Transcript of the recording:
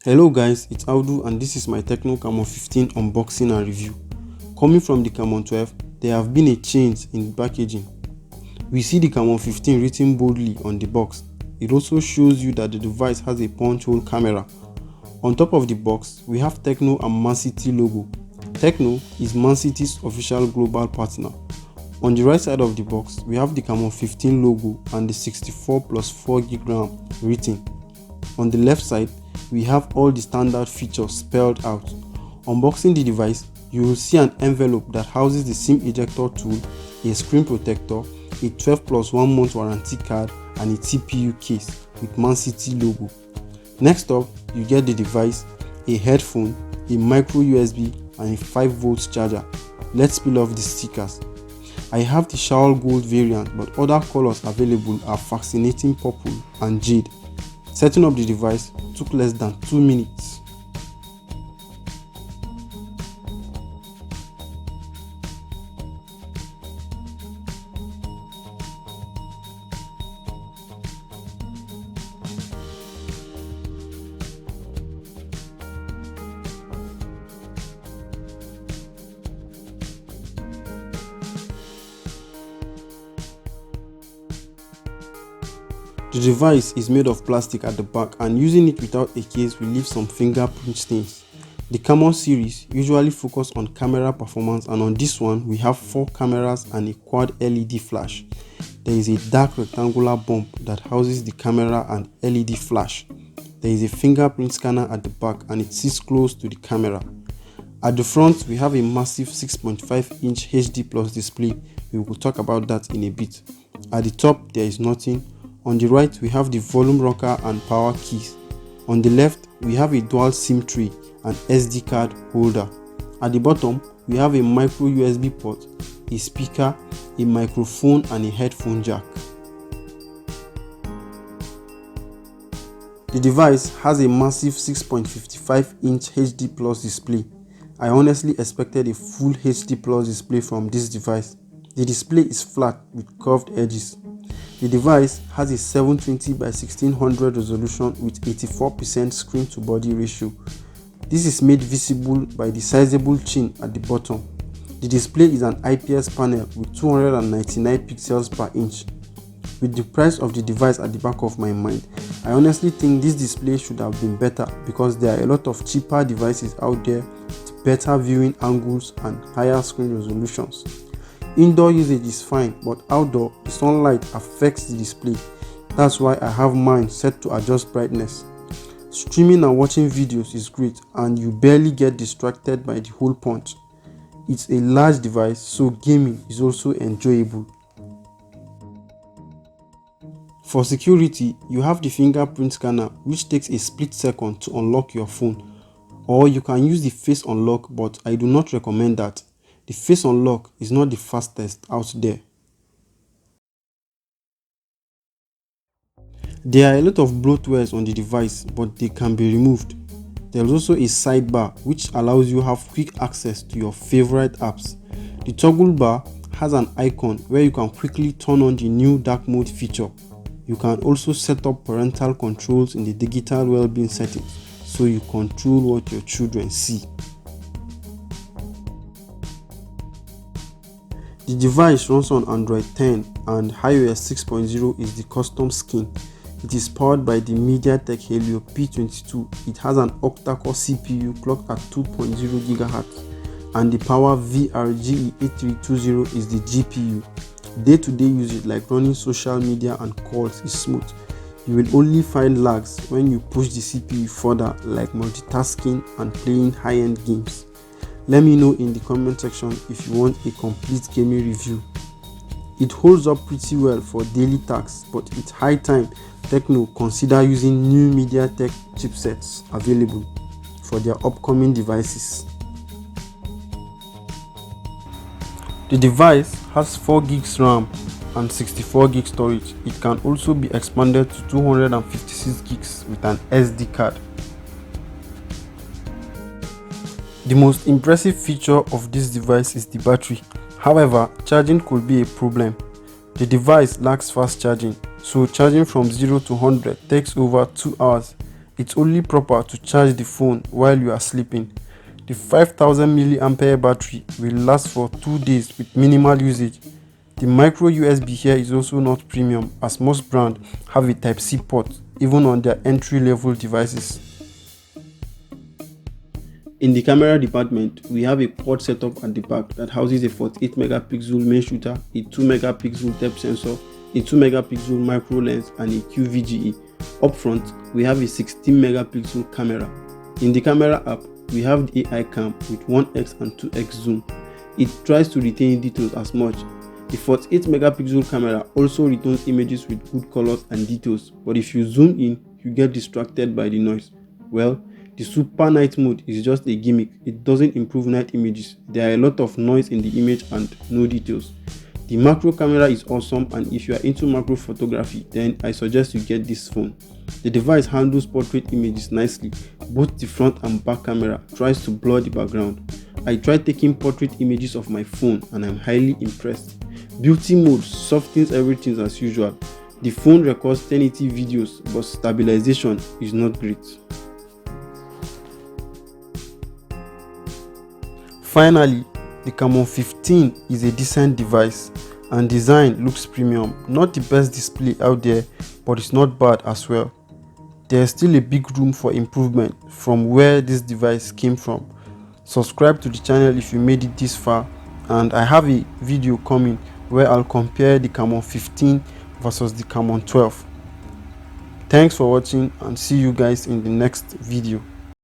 Hello guys, it's Audu and this is my Tecno Camon 15 unboxing and review. Coming from the Camon 12, there have been a change in packaging. We see the Camon 15 written boldly on the box. It also shows you that the device has a punch hole camera. On top of the box, we have Tecno and Man City logo. Tecno is Man City's official global partner. On the right side of the box, we have the Camon 15 logo and the 64 plus 4 gig RAM written. On the left side, we have all the standard features spelled out. Unboxing the device, you will see an envelope that houses the SIM ejector tool, a screen protector, a 12 plus 1 month warranty card, and a TPU case with Man City logo. Next up, you get the device, a headphone, a micro USB, and a 5 volts charger. Let's peel off the stickers. I have the shower gold variant, but other colors available are fascinating purple and jade. Setting up the device took less than 2 minutes. The device is made of plastic at the back, and using it without a case will leave some fingerprint stains. The Camon series usually focus on camera performance, and on this one we have 4 cameras and a quad LED flash. There is a dark rectangular bump that houses the camera and LED flash. There is a fingerprint scanner at the back and it sits close to the camera. At the front we have a massive 6.5-inch HD Plus display. We will talk about that in a bit. At the top there is nothing. On the right, we have the volume rocker and power keys. On the left, we have a dual SIM tray and SD card holder. At the bottom, we have a micro USB port, a speaker, a microphone, and a headphone jack. The device has a massive 6.55-inch HD Plus display. I honestly expected a full HD Plus display from this device. The display is flat with curved edges. The device has a 720 by 1600 resolution with 84% screen to body ratio. This is made visible by the sizable chin at the bottom. The display is an IPS panel with 299 pixels per inch. With the price of the device at the back of my mind, I honestly think this display should have been better because there are a lot of cheaper devices out there with better viewing angles and higher screen resolutions. Indoor usage is fine, but outdoor, the sunlight affects the display. That's why I have mine set to adjust brightness. Streaming and watching videos is great and you barely get distracted by the hole punch. It's a large device, so gaming is also enjoyable. For security, you have the fingerprint scanner, which takes a split second to unlock your phone. Or you can use the face unlock, but I do not recommend that. The face unlock is not the fastest out there. There are a lot of bloatwares on the device, but they can be removed. There is also a sidebar which allows you to have quick access to your favorite apps. The toggle bar has an icon where you can quickly turn on the new dark mode feature. You can also set up parental controls in the digital well-being settings so you control what your children see. The device runs on Android 10 and iOS 6.0 is the custom skin. It is powered by the MediaTek Helio P22. It has an octa-core CPU clocked at 2.0 GHz and the Power VRGE8320 is the GPU. Day-to-day usage like running social media and calls is smooth. You will only find lags when you push the CPU further, like multitasking and playing high-end games. Let me know in the comment section if you want a complete gaming review. It holds up pretty well for daily tasks, but it's high time Tecno consider using new MediaTek chipsets available for their upcoming devices. The device has 4 gigs RAM and 64 gig storage. It can also be expanded to 256 gigs with an SD card. The most impressive feature of this device is the battery. However, charging could be a problem. The device lacks fast charging, so charging from 0 to 100 takes over 2 hours. it's only proper to charge the phone while you are sleeping. The 5000 mAh battery will last for 2 days with minimal usage. The micro USB here is also not premium, as most brands have a Type-C port even on their entry-level devices. In the camera department, we have a quad setup at the back that houses a 48 megapixel main shooter, a 2 megapixel depth sensor, a 2 megapixel micro lens, and a QVGA. Up front, we have a 16 megapixel camera. In the camera app, we have the AI cam with 1x and 2x zoom. It tries to retain details as much. The 48 megapixel camera also retains images with good colors and details, but if you zoom in, you get distracted by the noise. Well, the super night mode is just a gimmick. It doesn't improve night images. There are a lot of noise in the image and no details. The macro camera is awesome, and if you are into macro photography, then I suggest you get this phone. The device handles portrait images nicely. Both the front and back camera tries to blur the background. I tried taking portrait images of my phone and I'm highly impressed. Beauty mode softens everything as usual. The phone records 1080 videos, but stabilization is not great. Finally, the Camon 15 is a decent device and design looks premium. Not the best display out there, but it's not bad as well. There's still a big room for improvement from where this device came from. Subscribe to the channel if you made it this far, and I have a video coming where I'll compare the Camon 15 versus the Camon 12. Thanks for watching, and see you guys in the next video.